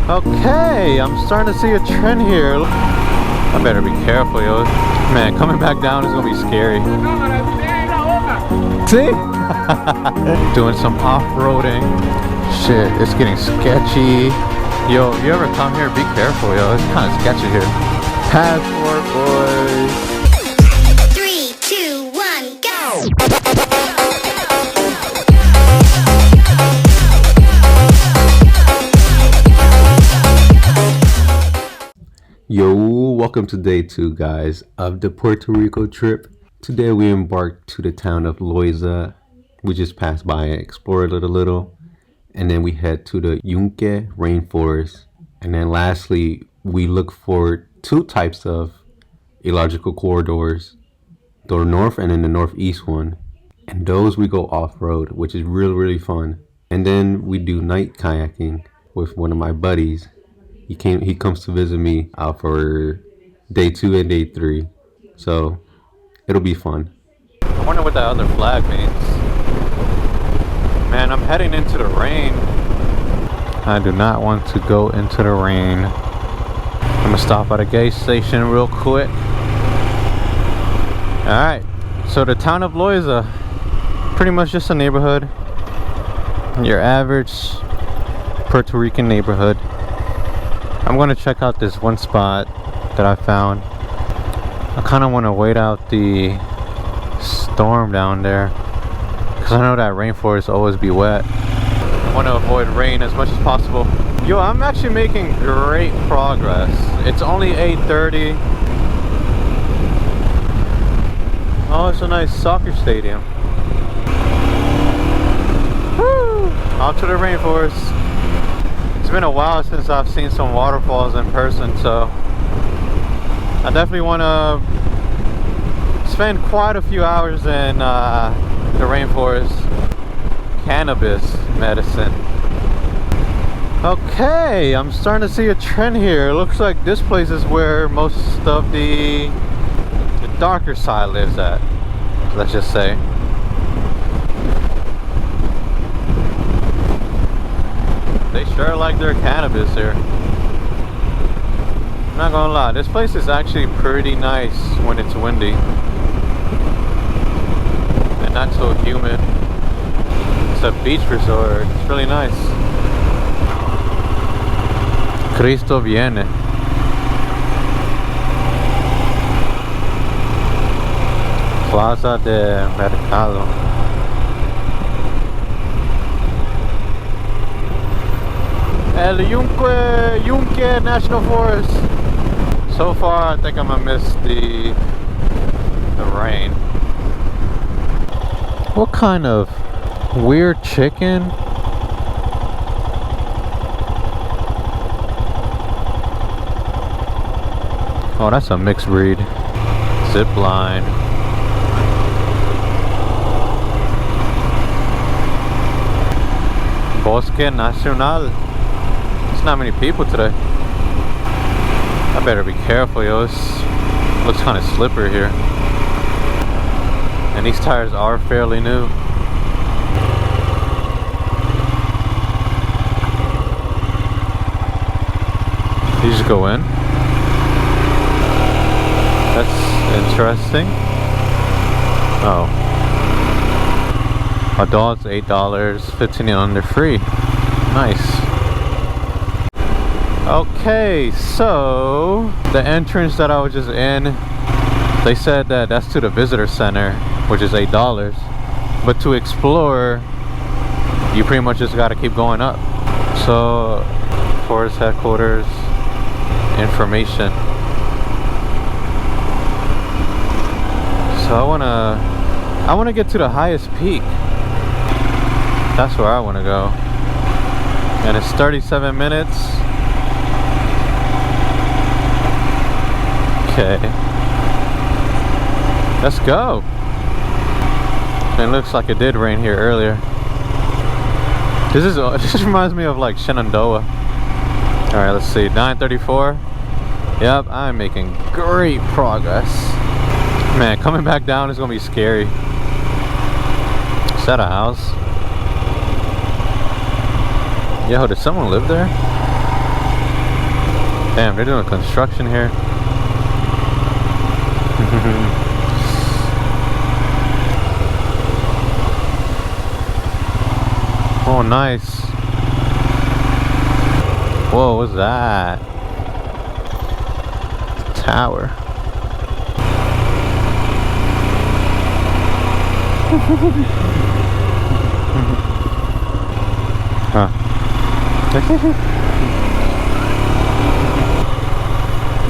Okay, I'm starting to see a trend here. I better be careful, yo. Man, coming back down is gonna be scary. See? Doing some off-roading. Shit, it's getting sketchy. Yo, if you ever come here, be careful, yo. It's kind of sketchy here. Passport, boys. 3, 2, 1, go! Yo, welcome to day 2, guys, of the Puerto Rico trip. Today we embarked to the town of Loiza. We just passed by and explored it a little. And then we head to the Yunque rainforest. And then lastly, we look for 2 types of ecological corridors. The north and then the northeast one. And those we go off-road, which is really fun. And then we do night kayaking with one of my buddies. He comes to visit me for day 2 and day 3. So it'll be fun. I wonder what that other flag means. Man, I'm heading into the rain. I do not want to go into the rain. I'm gonna stop at a gas station real quick. Alright, so the town of Loiza, pretty much just a neighborhood. Your average Puerto Rican neighborhood. I'm gonna check out this one spot that I found. I kind of want to wait out the storm down there because I know that rainforest always be wet. I want to avoid rain as much as possible. Yo, I'm actually making great progress. It's only 8:30. Oh, it's a nice soccer stadium. Woo! Out to the rainforest. It's been a while since I've seen some waterfalls in person, so I definitely want to spend quite a few hours in the rainforest. Cannabis medicine. Okay, I'm starting to see a trend here. It looks like this place is where most of the darker side lives at, let's just say. They sure like their cannabis here. I'm not gonna lie, this place is actually pretty nice when it's windy and not so humid. It's a beach resort. It's really nice. Cristo viene. Plaza de Mercado. El Yunque National Forest. So far, I think I'm gonna miss the rain. What kind of weird chicken? Oh, that's a mixed breed. Zip line. Bosque Nacional. There's not many people today. I better be careful, yo. It looks kind of slippery here. And these tires are fairly new. You just go in. That's interesting. Oh. Adults $8, 15 and under free. Nice. Okay, so the entrance that I was just in, they said that that's to the visitor center, which is $8. But to explore, you pretty much just got to keep going up. So, forest headquarters, information. So I wanna get to the highest peak. That's where I want to go. And it's 37 minutes. Okay. Let's go. It looks like it did rain here earlier. This reminds me of like Shenandoah. Alright, let's see. 9:34. Yep, I'm making great progress. Man, coming back down is gonna be scary. Is that a house? Yo, did someone live there? Damn, they're doing construction here. Oh, nice. Whoa, what's that? Tower. Huh.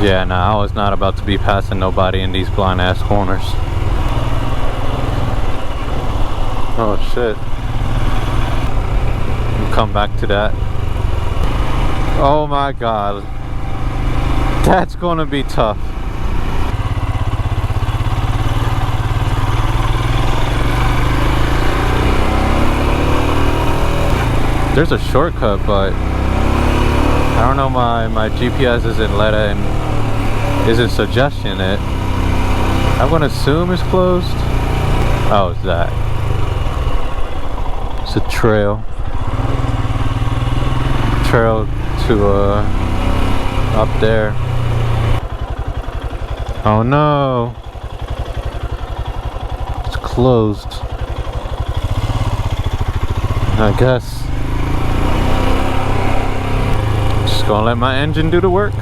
Yeah, nah, I was not about to be passing nobody in these blind ass corners. Oh shit. We'll come back to that. Oh my god. That's gonna be tough. There's a shortcut, but I don't know, my GPS isn't suggesting it. I'm gonna assume it's closed. Oh, it's that. It's a trail. Trail to up there. Oh no. It's closed. I guess. Just gonna let my engine do the work.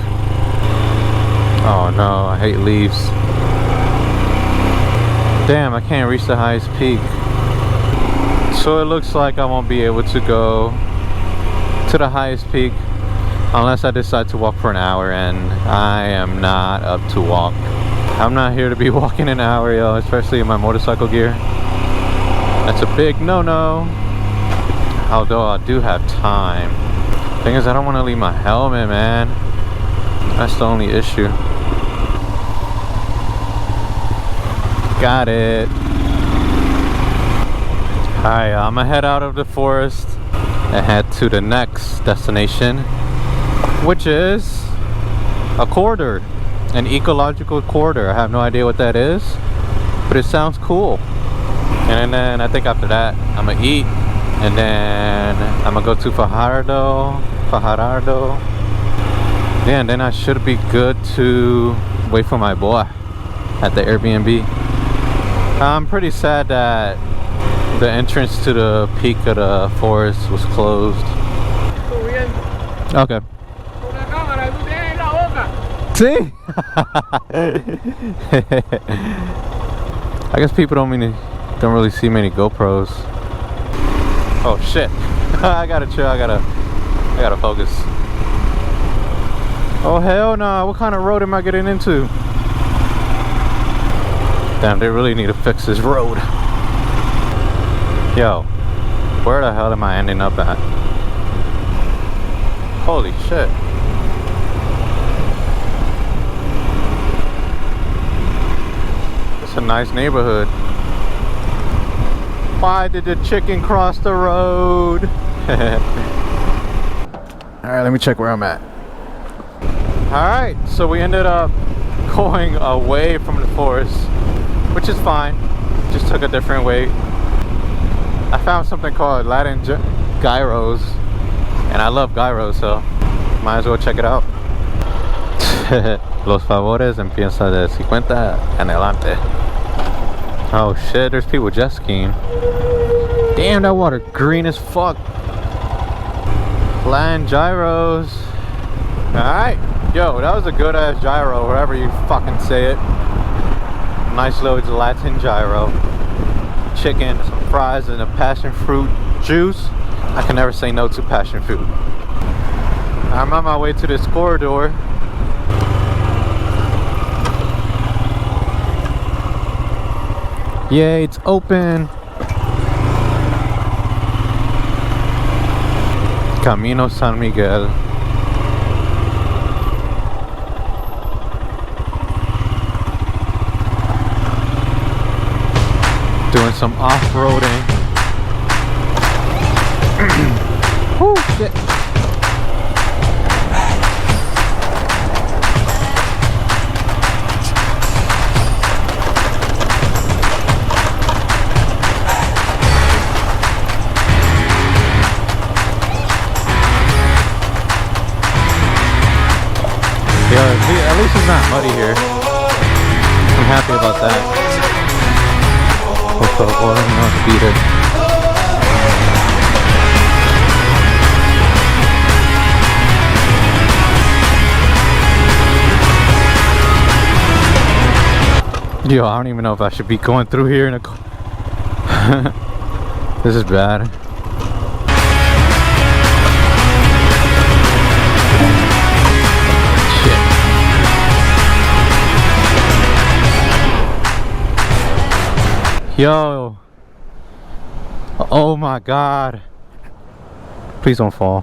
Oh no, I hate leaves. Damn, I can't reach the highest peak. So it looks like I won't be able to go to the highest peak unless I decide to walk for an hour, and I am not up to walk. I'm not here to be walking an hour, yo, especially in my motorcycle gear. That's a big no-no. Although I do have time. Thing is, I don't want to leave my helmet, man. That's the only issue. Got it. Alright, I'm gonna head out of the forest and head to the next destination, which is a corridor, an ecological corridor. I have no idea what that is, but it sounds cool. And then I think after that I'm gonna eat, and then I'm gonna go to Fajardo. Yeah, and then I should be good to wait for my boy at the Airbnb. I'm pretty sad that the entrance to the peak of the forest was closed. Okay. See? I guess people don't really see many GoPros. Oh shit. I gotta chill, I gotta focus. Oh hell no, what kind of road am I getting into? Damn, they really need to fix this road. Yo, where the hell am I ending up at? Holy shit. It's a nice neighborhood. Why did the chicken cross the road? Alright, let me check where I'm at. Alright, so we ended up going away from the forest, which is fine. Just took a different way. I found something called Latin gyros, and I love gyros, so might as well check it out. Los favores empieza de 50 en adelante. Oh shit, there's people jet skiing. Damn, that water green as fuck. Latin gyros. Alright, yo, that was a good ass gyro, wherever you fucking say it. Nice little Latin gyro. Chicken, some fries, and a passion fruit juice. I can never say no to passion fruit. I'm on my way to this corridor. Yay, it's open. Camino San Miguel. Doing some off-roading. Woo, shit. At least it's not muddy here. I'm happy about that. Por favor, no beat it. Yo, I don't even know if I should be going through here in a car. This is bad. Shit. Yo. Oh my god. Please don't fall.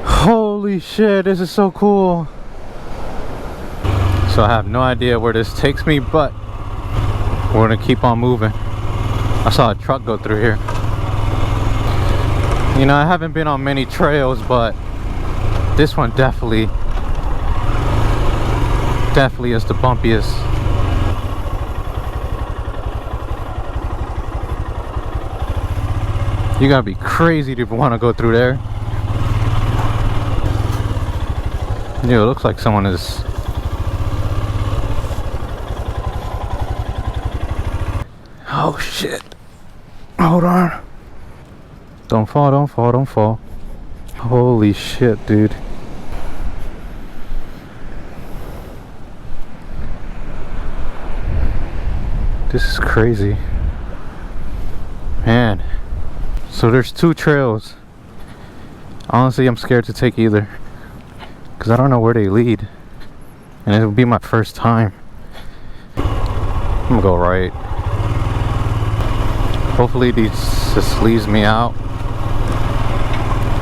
Holy shit, this is so cool. So I have no idea where this takes me, but we're gonna keep on moving. I saw a truck go through here. You know, I haven't been on many trails, but this one definitely is the bumpiest. You gotta be crazy to want to go through there. Yeah, it looks like someone is. Oh shit. Hold on. Don't fall, don't fall, don't fall. Holy shit, dude. This is crazy. Man. So there's two trails. Honestly, I'm scared to take either, because I don't know where they lead. And it will be my first time. I'm gonna go right. Hopefully this leaves me out.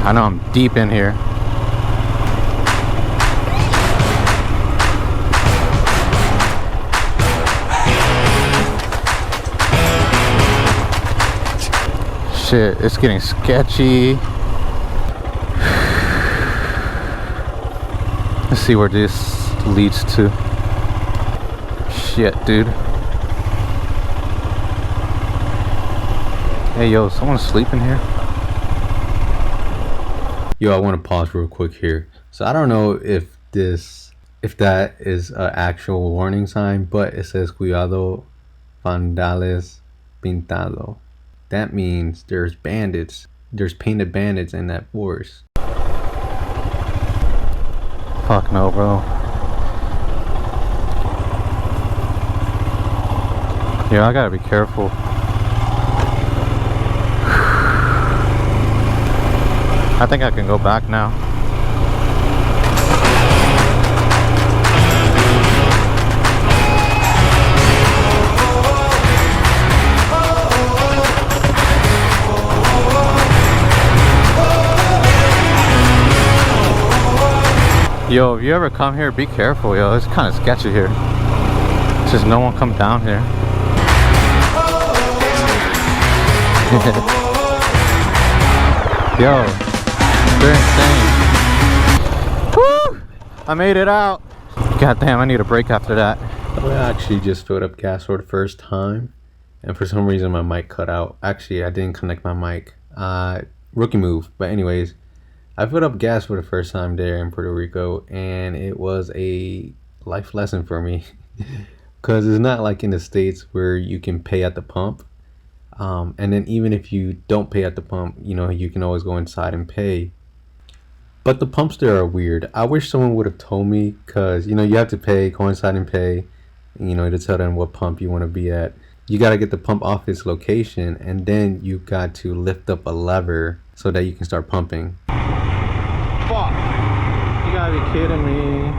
I know I'm deep in here. Shit, it's getting sketchy. Let's see where this leads to. Shit, dude. Hey yo, someone's sleeping here? Yo, I want to pause real quick here. So I don't know if that is an actual warning sign, but it says cuidado vandales pintado. That means there's bandits. There's painted bandits in that forest. Fuck no, bro. Yeah, I gotta be careful. I think I can go back now. Yo, if you ever come here, be careful, yo. It's kind of sketchy here. It's just no one come down here. Yo, they're insane. Woo! I made it out. God damn, I need a break after that. I actually just filled up gas for the first time, and for some reason my mic cut out. Actually, I didn't connect my mic. Rookie move. But anyways, I filled up gas for the first time there in Puerto Rico, and it was a life lesson for me. Because it's not like in the States where you can pay at the pump. And then even if you don't pay at the pump, you know, you can always go inside and pay. But the pumps there are weird. I wish someone would have told me, because, you know, you have to pay, go inside and pay, and, you know, to tell them what pump you want to be at. You got to get the pump off its location, and then you got to lift up a lever so that you can start pumping. Fuck. You gotta be kidding me.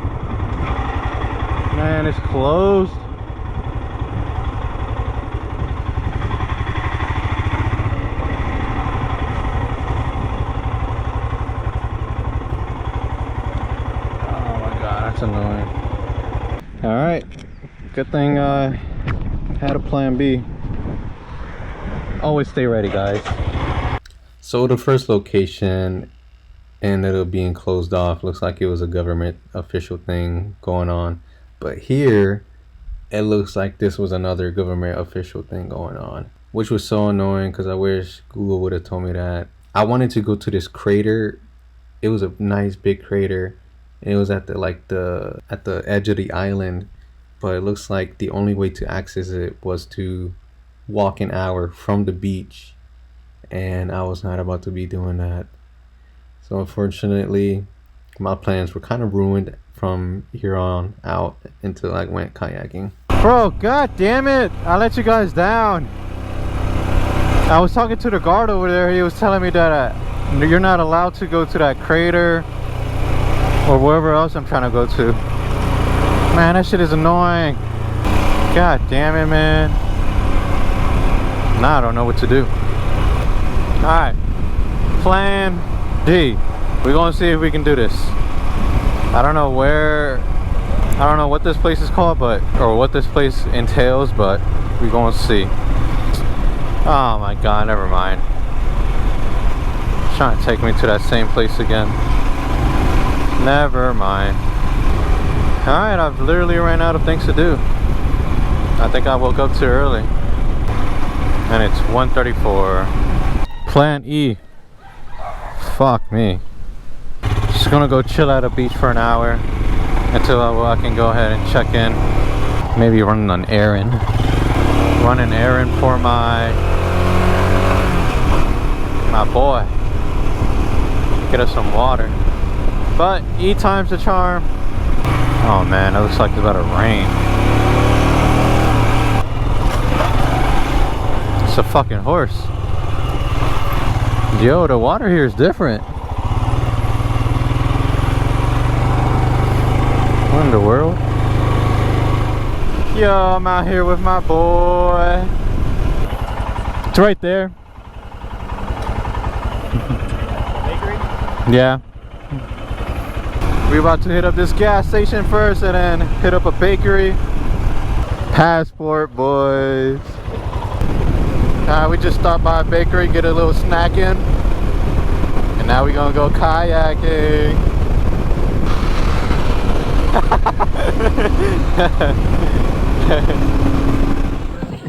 Man, it's closed. Oh my god, that's annoying. Alright. Good thing I had a plan B. Always stay ready, guys. So the first location ended up being closed off. Looks like it was a government official thing going on. But here, it looks like this was another government official thing going on, which was so annoying because I wish Google would have told me that. I wanted to go to this crater. It was a nice big crater, and it was at the edge of the island, but it looks like the only way to access it was to walk an hour from the beach, and I was not about to be doing that. So unfortunately, my plans were kind of ruined from here on out until I went kayaking. Bro, god damn it! I let you guys down. I was talking to the guard over there. He was telling me that you're not allowed to go to that crater or wherever else I'm trying to go to. Man, that shit is annoying. God damn it, man. Now I don't know what to do. Alright, plan D. We're gonna see if we can do this. I don't know what this place is called, or what this place entails, but we're gonna see. Oh my god, never mind. It's trying to take me to that same place again. Never mind. Alright, I've literally ran out of things to do. I think I woke up too early. And it's 1:34. Plan E. Fuck me. Just gonna go chill at a beach for an hour until I can go ahead and check in. Maybe run an errand. Run an errand for my boy. Get us some water. But E times the charm. Oh man, it looks like it's about to rain. It's a fucking horse. Yo, the water here is different. What in the world? Yo, I'm out here with my boy. It's right there. Bakery? Yeah. We're about to hit up this gas station first and then hit up a bakery. Passport, boys. We just stopped by a bakery, get a little snack in. And now we're gonna go kayaking.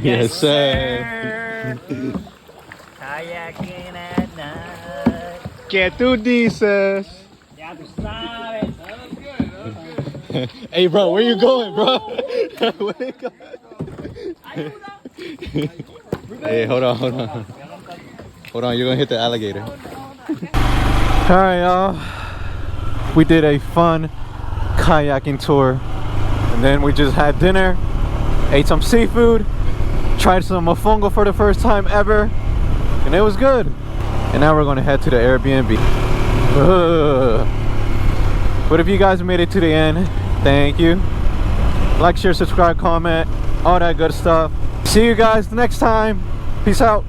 Yes, sir. Kayaking at night. ¿Qué tú dices? Ya tú sabes. Hey, bro, where you going, bro? Where you going? Hey, hold on. Hold on, you're gonna hit the alligator. Alright, y'all. We did a fun kayaking tour. And then we just had dinner, ate some seafood, tried some mofongo for the first time ever, and it was good. And now we're gonna head to the Airbnb. But if you guys made it to the end, thank you. Like, share, subscribe, comment, all that good stuff. See you guys next time. Peace out.